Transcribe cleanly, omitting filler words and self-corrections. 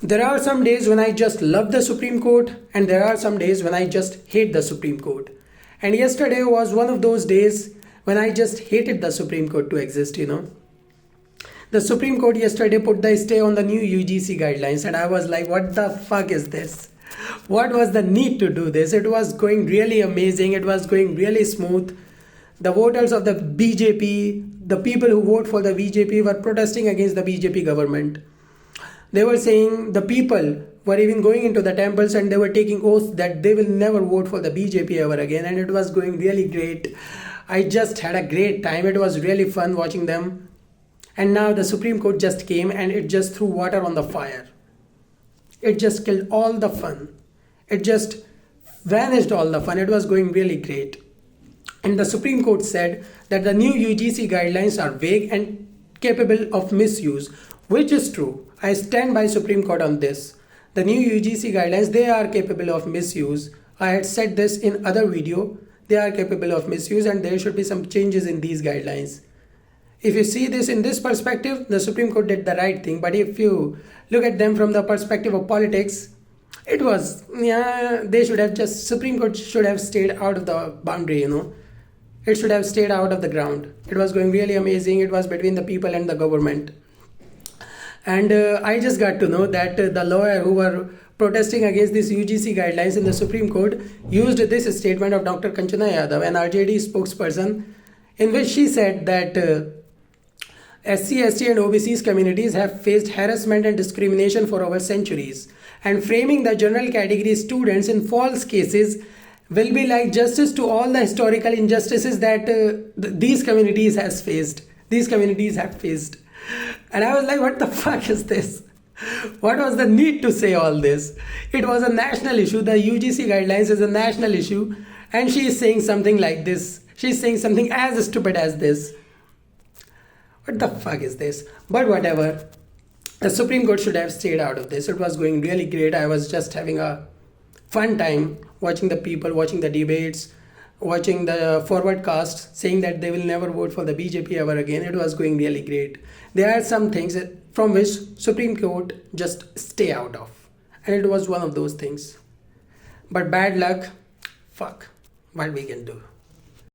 There are some days when I just love the Supreme Court, and there are some days when I just hate the Supreme Court. And yesterday was one of those days when I just hated the Supreme Court to exist. The Supreme Court yesterday put the stay on the new UGC guidelines, and I was like, what the fuck is this? What was the need to do this? It was going really amazing, it was going really smooth. The voters of the BJP, the people who vote for the BJP, were protesting against the BJP government. They were saying the people were even going into the temples and they were taking oaths that they will never vote for the BJP ever again, and it was going really great. I just had a great time. It was really fun watching them. And now the Supreme Court just came and it just threw water on the fire. It just killed all the fun. It just vanished all the fun. It was going really great. And the Supreme Court said that the new UGC guidelines are vague and capable of misuse, which is true. I stand by Supreme Court on this. The new UGC guidelines, they are capable of misuse. I had said this in other video. They are capable of misuse and there should be some changes in these guidelines. If you see this in this perspective, the Supreme Court did the right thing. But if you look at them from the perspective of politics, it was, they should have just, Supreme Court should have stayed out of the boundary. It should have stayed out of the ground. It was going really amazing. It was between the people and the government. And I just got to know that the lawyer who were protesting against these UGC guidelines in the Supreme Court used this statement of Dr. Kanchana Yadav, an RJD spokesperson, in which she said that SC, ST and OBCs communities have faced harassment and discrimination for over centuries, and framing the general category students in false cases will be like justice to all the historical injustices that these communities have faced. And I was like, what the fuck is this? What was the need to say all this? It was a national issue. The UGC guidelines is a national issue. And she is saying something like this. She's saying something as stupid as this. What the fuck is this? But whatever. The Supreme Court should have stayed out of this. It was going really great. I was just having a fun time watching the people, watching the debates, watching the forward cast saying that they will never vote for the BJP ever again. It was going really great. There are some things from which Supreme Court just stay out of. And it was one of those things. But bad luck, fuck, what we can do.